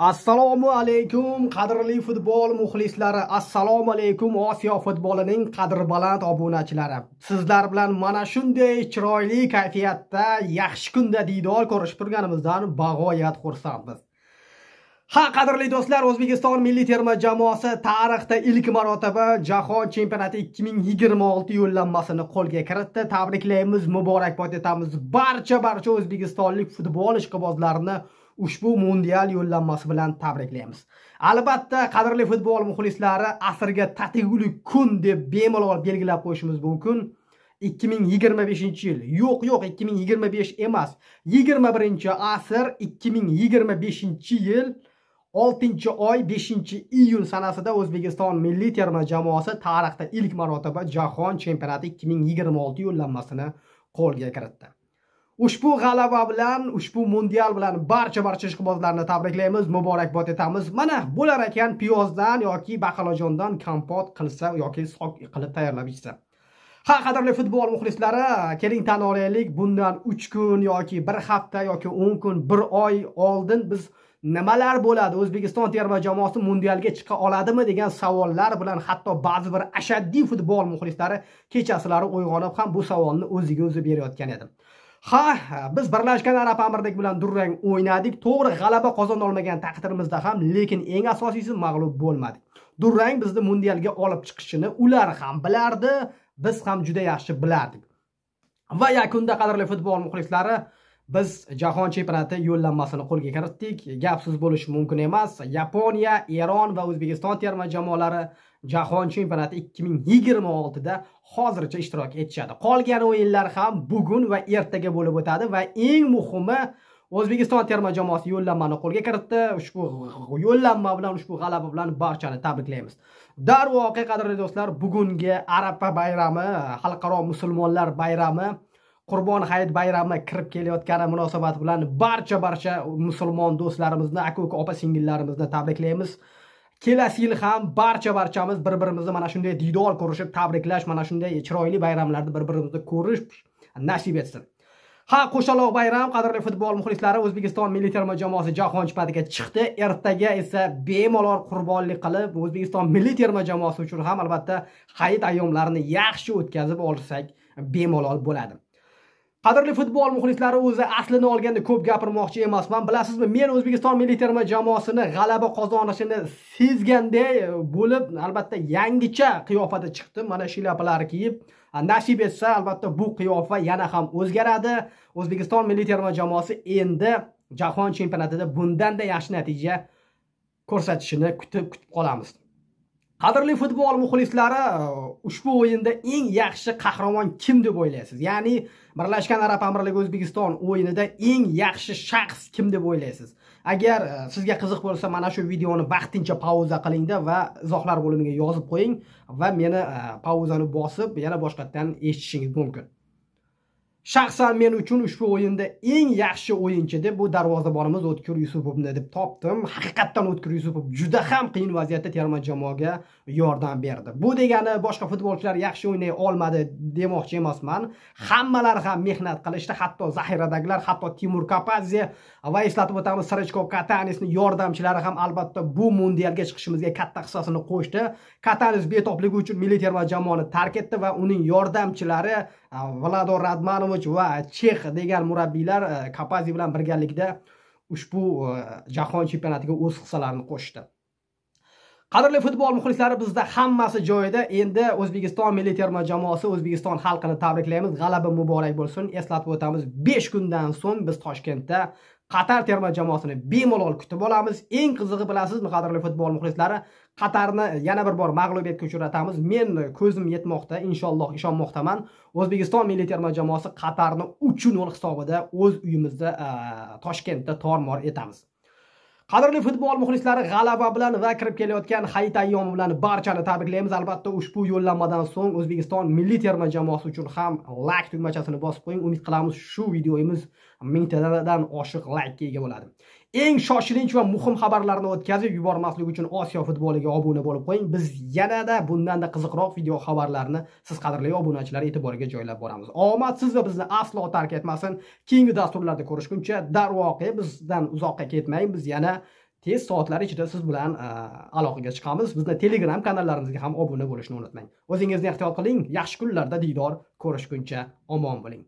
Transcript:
Assalomu alaykum qadrli futbol muxlislari, assalomu alaykum Osiyo futbolining qadrbaland obunachilari. Sizlar bilan mana shunday chiroyli kayfiyatda yaxshi kunda diydor ko'rishib turganimizdan bag'oyat xursandmiz. Ha, qadrli do'stlar, O'zbekiston milliy terma jamoasi tarixda ilk marotaba Jahon chempionati 2026 yo'llanmasini qo'lga kiritdi. Tabriklaymiz, muborakbod etamiz barcha o'zbekistonlik futbol ishqibozlarini ushbu mundial yo'llanmasi bilan tabriklaymiz. Albatta, qadrli futbol muxlislari, asrga tatigulik kun deb bemalol belgilab qo'yishimiz mumkin. 2025-yil. Yo'q, 2025 emas. 21-asr 2025-yil 6-oy 5-iyun sanasida O'zbekiston milliy terma jamoasi tarixda ilk marotaba Jahon chempionati 2026 yo'llanmasini qo'lga kiritdi. Ushbu g'alaba bilan, ushbu mundial bilan barcha ishqibozlarni tabriklaymiz, muborakbod etamiz. Mana bo'lar ekan piyozdan yoki baqalajondan kompot qilsa yoki sok qilib tayyorlab ichsa. Ha, qadrli futbol muxlislari, keling tan olaylik, bundan 3 kun yoki 1 hafta yoki 10 kun, 1 oy oldin biz nimalar bo'ladi, O'zbekiston terma jamoasi mundialga chiqa oladimi degan savollar bilan hatto ba'zi bir ashaddiy futbol muxlislari kechasilari uyg'onib ham bu savolni o'ziga o'zi berayotgan edi. Ha, biz Birlashgan Arab Amirlik bilan durang o'ynadik. To'g'ri, g'alaba qozona olmagan taqdirimizda ham, lekin eng asosiysi mag'lub bo'lmadik. Durang bizni mundialga olib chiqishini ular ham bilardi, biz ham juda yaxshi bilardik. Va yakunda qadrli futbol muxlislari, biz Jahon chempionati yo'llanmasini qo'lga kiritdik. Gapsiz bo'lishi mumkin emas. Yaponiya, Eron va O'zbekiston terma jamoalari Jahon chempionati 2026 da hozircha ishtirok etishadi. Qolgan o'yinlar ham bugun va ertaga bo'lib o'tadi va eng muhimi, O'zbekiston terma jamoasi yo'llanmani qo'lga kiritdi. Ushbu yo'llanma bilan, ushbu g'alaba bilan barchani tabriklaymiz. Darvoqe, qadrli do'stlar, bugungi Arafa bayrami, xalqaro musulmonlar bayrami, Qurbon hayit bayrami kirib kelayotgani munosabati bilan barcha musulmon do'stlarimizni, aka-uka, opa-singillarimizni tabriklaymiz. Kelasi yil ham barchamiz bir-birimizni mana shunday diydor ko'rishib, tabriklash, mana shunday chiroyli bayramlarni bir-birimizni ko'rish nasib etsin. Ha, qo'shaloq bayram, qadrli futbol muxlislari, O'zbekiston milliy terma jamoasi Jahon chempionatiga chiqdi. Ertaga esa bemalol qurbonlik qilib, O'zbekiston milliy terma jamoasi uchun ham albatta hayit ayyomlarini yaxshi o'tkazib olsak bemalol bo'ladi. Qadrli futbol muxlislari, o'zi aslini olganda ko'p gapirmoqchi emasman. Bilasizmi, men O'zbekiston milliy terma jamoasini g'alaba qozonishini sezganday bo'lib, albatta yangicha qiyofada chiqdim. Mana shilaplarni kiyib, nasib etsa albatta bu qiyofa yana ham o'zgaradi. O'zbekiston milliy terma jamoasi endi Jahon chempionatida bundan-da yaxshi natija ko'rsatishini kutib qolamiz. Qadrli futbol muxlislari, ushbu o'yinda eng yaxshi qahramon kim deb o'ylaysiz? Ya'ni Birlashgan Arab Amirligi O'zbekiston o'yinida eng yaxshi shaxs kim deb o'ylaysiz? Agar sizga qiziq bo'lsa, mana shu videoni vaqtincha pauza qiling-da va izohlar bo'limiga yozib qo'ying va meni pauzani bosib yana boshqatdan eshitishingiz mumkin. Shaxsan men uchun ushbu o'yinda eng yaxshi o'yinchi deb bu darvozabonimiz O'tkir Yusupovni deb topdim. Haqiqatan O'tkir Yusupov juda ham qiyin vaziyatda terma jamoaga yordam berdi. Bu degani boshqa futbolchilar yaxshi o'ynay olmadi demoqchi emasman. Hammalar ham mehnat qilishdi, hatto zaxiradagilar, hatto Timur Kapadze va eslatib o'tamiz, Srechkov Katanisning yordamchilari ham albatta bu mundialga chiqishimizga katta hissasini qo'shdi. Katanis betobligi uchun milliy terma jamoani tark etdi va uning yordamchilari Vlador Radmanovich va Chex degan murabbiylar Kapadze bilan birgalikda ushbu Jahon chempionatiga o'z hissalarini qo'shdi. Qadrli futbol muxlislari, bizda hammasi joyida. Endi O'zbekiston milliy terma jamoasi O'zbekiston xalqini tabriklaymiz. G'alaba muborak bo'lsin. Eslatib o'tamiz, 5 kundan so'ng biz Toshkentda Qatar terma jamoasini bemalol kutib olamiz. Eng qizig'i, bilasizmi, qadrli futbol muxlislari, Qatarni yana bir bor mag'lubiyatga uchratamiz. Men ko'zim yetmoqda, inshaalloh ishonmoqdaman. O'zbekiston milliy terma jamoasi Qatarni 3-0 hisobida o'z uyimizda Toshkentda tor-mor etamiz. Qadrli futbol muxlislari, g'alaba bilan va kirib kelayotgan hayit ayyomi bilan barchani tabriklaymiz. Albatta, ushbu yo'llanmadan so'ng O'zbekiston milliy terma jamoasi uchun ham like tugmachasini bosib qo'ying. Umid qilamiz shu videomiz 1000 tadan oshiq like ega bo'ladi. Eng shoshilinch va muhim xabarlarni o'tkazib yubormaslik uchun Osiyo futboliga obuna bo'lib qo'ying. Biz yanada bundan-da qiziqroq video xabarlarni siz qadrli obunachilar e'tiboriga joylab boramiz. Omad siz va bizni aslo tark etmasin. Keyingi dasturlarda ko'rishguncha darvoqe bizdan uzoqqa ketmang. Biz yana tez soatlar ichida siz bilan aloqaga chiqamiz. Bizni Telegram kanallarimizga ham obuna bo'lishni unutmang. O'zingizni ehtiyot qiling. Yaxshi kunlarda diydor ko'rishguncha omon bo'ling.